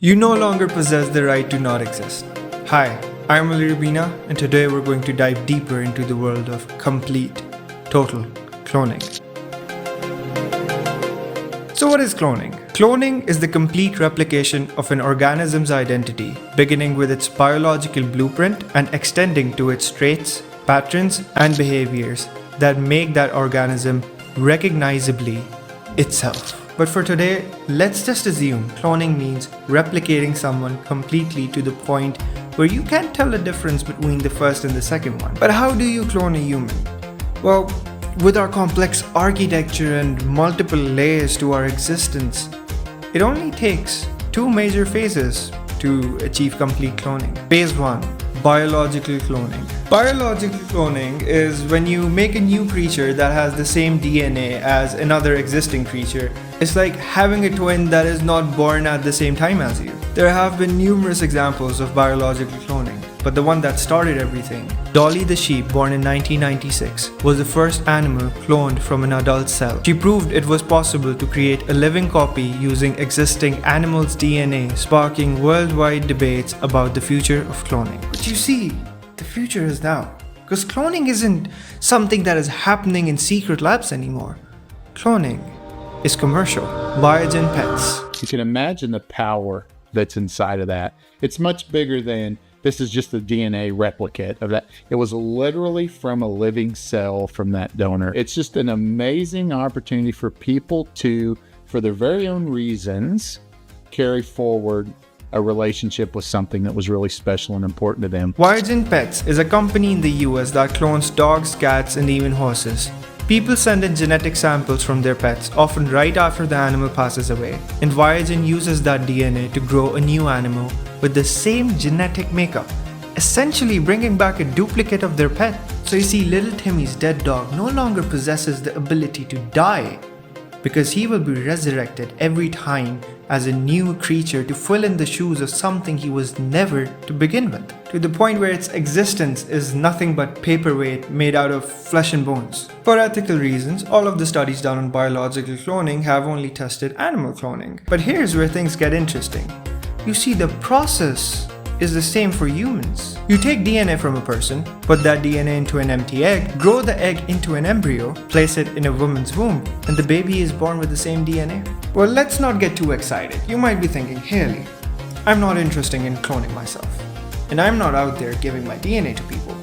You no longer possess the right to not exist. Hi, I'm Ali Rubina, and today we're going to dive deeper into the world of complete, total cloning. So what is cloning? Cloning is the complete replication of an organism's identity, beginning with its biological blueprint and extending to its traits, patterns, and behaviors that make that organism recognizably itself. But for today, let's just assume cloning means replicating someone completely to the point where you can't tell the difference between the first and the second one. But how do you clone a human? Well, with our complex architecture and multiple layers to our existence, it only takes two major phases to achieve complete cloning. Phase 1. Biological cloning. Biological cloning is when you make a new creature that has the same DNA as another existing creature. It's like having a twin that is not born at the same time as you. There have been numerous examples of biological cloning, but the one that started everything, Dolly the sheep, born in 1996, was the first animal cloned from an adult cell. She proved it was possible to create a living copy using existing animals' DNA, sparking worldwide debates about the future of cloning. But you see, the future is now. Because cloning isn't something that is happening in secret labs anymore. Cloning is commercial. ViaGen pets. You can imagine the power that's inside of that. It's much bigger than this is just a DNA replicate of that. It was literally from a living cell from that donor. It's just an amazing opportunity for people to, for their very own reasons, carry forward a relationship with something that was really special and important to them. ViaGen Pets is a company in the US that clones dogs, cats, and even horses. People send in genetic samples from their pets, often right after the animal passes away, and ViaGen uses that DNA to grow a new animal with the same genetic makeup, essentially bringing back a duplicate of their pet. So you see, little Timmy's dead dog no longer possesses the ability to die, because he will be resurrected every time as a new creature to fill in the shoes of something he was never to begin with, to the point where its existence is nothing but paperweight made out of flesh and bones. For ethical reasons, all of the studies done on biological cloning have only tested animal cloning. But here's where things get interesting. You see, the process is the same for humans. You take DNA from a person, put that DNA into an empty egg, grow the egg into an embryo, place it in a woman's womb, and the baby is born with the same DNA. Well, let's not get too excited. You might be thinking, Haley, I'm not interested in cloning myself, and I'm not out there giving my DNA to people.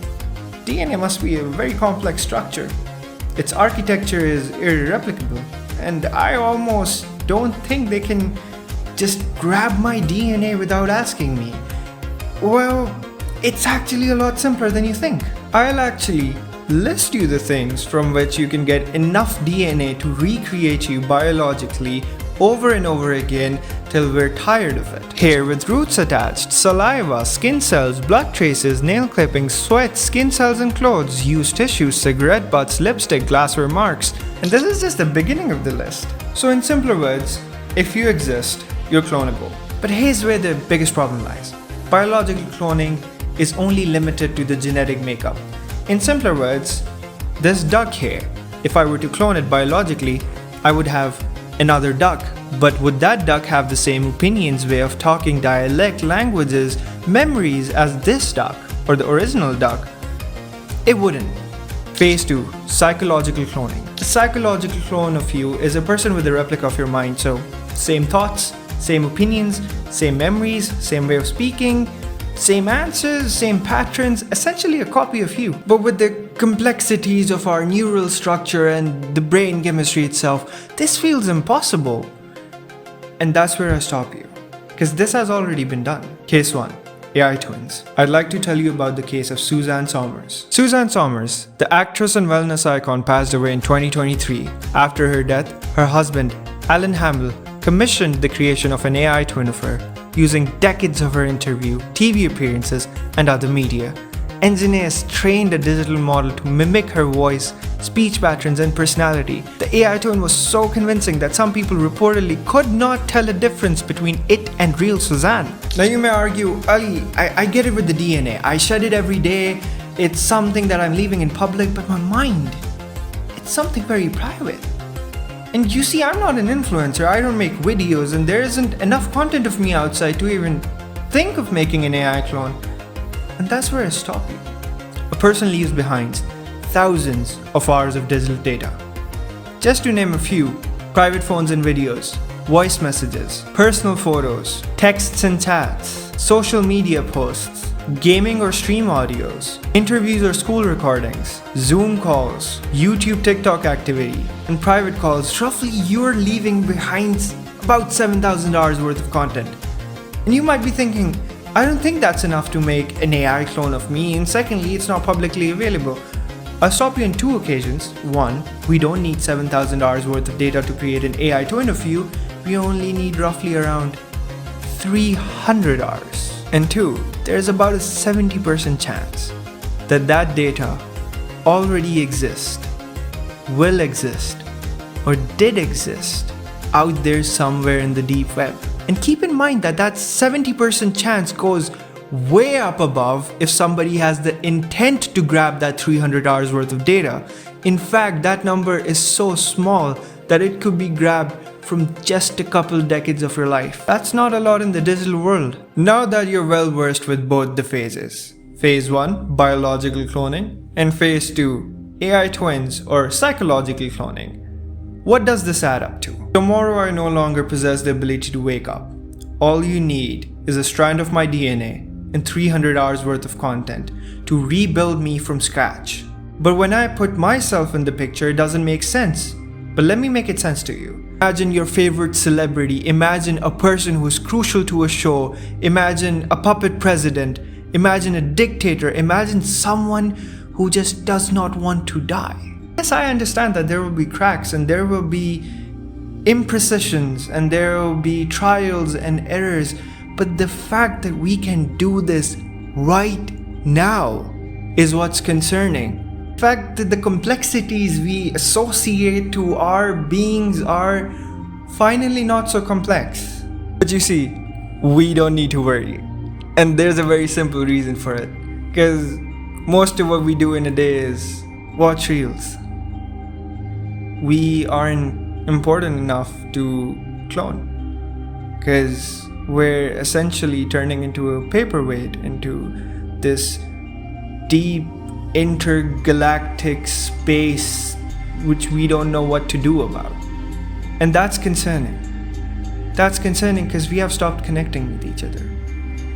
DNA must be a very complex structure. Its architecture is irreplicable, and I almost don't think they can just grab my DNA without asking me. Well, it's actually a lot simpler than you think. I'll actually list you the things from which you can get enough DNA to recreate you biologically over and over again till we're tired of it. Hair with roots attached, saliva, skin cells, blood traces, nail clippings, sweat, skin cells and clothes, used tissues, cigarette butts, lipstick, glassware marks. And this is just the beginning of the list. So in simpler words, if you exist, you're clonable. But here's where the biggest problem lies. Biological cloning is only limited to the genetic makeup. In simpler words, this duck here, if I were to clone it biologically, I would have another duck. But would that duck have the same opinions, way of talking, dialect, languages, memories as this duck or the original duck? It wouldn't. Phase 2. Psychological cloning. A psychological clone of you is a person with a replica of your mind, so same thoughts, same opinions, same memories, same way of speaking, same answers, same patterns, essentially a copy of you. But with the complexities of our neural structure and the brain chemistry itself, this feels impossible. And that's where I stop you, because this has already been done. Case 1. AI twins. I'd like to tell you about the case of Suzanne Somers. Suzanne Somers, the actress and wellness icon, passed away in 2023. After her death, her husband, Alan Hamill, commissioned the creation of an AI twin of her, using decades of her interview, TV appearances, and other media. Engineers trained a digital model to mimic her voice, speech patterns, and personality. The AI twin was so convincing that some people reportedly could not tell a difference between it and real Suzanne. Now you may argue, Ali, I get it with the DNA. I shed it every day. It's something that I'm leaving in public, but my mind, it's something very private. And you see, I'm not an influencer, I don't make videos, and there isn't enough content of me outside to even think of making an AI clone. And that's where I stop you. A person leaves behind thousands of hours of digital data. Just to name a few: private phones and videos, voice messages, personal photos, texts and chats, social media posts, gaming or stream audios, interviews or school recordings, Zoom calls, YouTube, TikTok activity, and private calls. Roughly, you're leaving behind about 7,000 hours worth of content. And you might be thinking, I don't think that's enough to make an AI clone of me, and secondly, it's not publicly available. I'll stop you on two occasions. One, we don't need 7,000 hours worth of data to create an AI twin of you. We only need roughly around 300 hours. And two, there's about a 70% chance that that data already exists, will exist, or did exist out there somewhere in the deep web. And keep in mind that that 70% chance goes way up above if somebody has the intent to grab that 300 hours worth of data. In fact, that number is so small that it could be grabbed from just a couple decades of your life. That's not a lot in the digital world. Now that you're well versed with both the phases, phase 1, biological cloning, and phase 2, AI twins or psychological cloning, what does this add up to? Tomorrow I no longer possess the ability to wake up. All you need is a strand of my DNA and 300 hours worth of content to rebuild me from scratch. But when I put myself in the picture, it doesn't make sense. But let me make it sense to you. Imagine your favorite celebrity. Imagine a person who's crucial to a show. Imagine a puppet president. Imagine a dictator. Imagine someone who just does not want to die. Yes, I understand that there will be cracks and there will be imprecisions and there will be trials and errors. But the fact that we can do this right now is what's concerning. The fact that the complexities we associate to our beings are finally not so complex. But you see, we don't need to worry. And there's a very simple reason for it. Because most of what we do in a day is watch reels. We aren't important enough to clone. Because we're essentially turning into a paperweight, into this deep intergalactic space which we don't know what to do about. And that's concerning. That's concerning because we have stopped connecting with each other.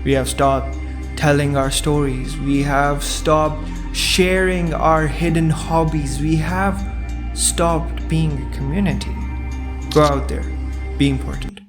We have stopped telling our stories. We have stopped sharing our hidden hobbies. We have stopped being a community. Go out there, be important.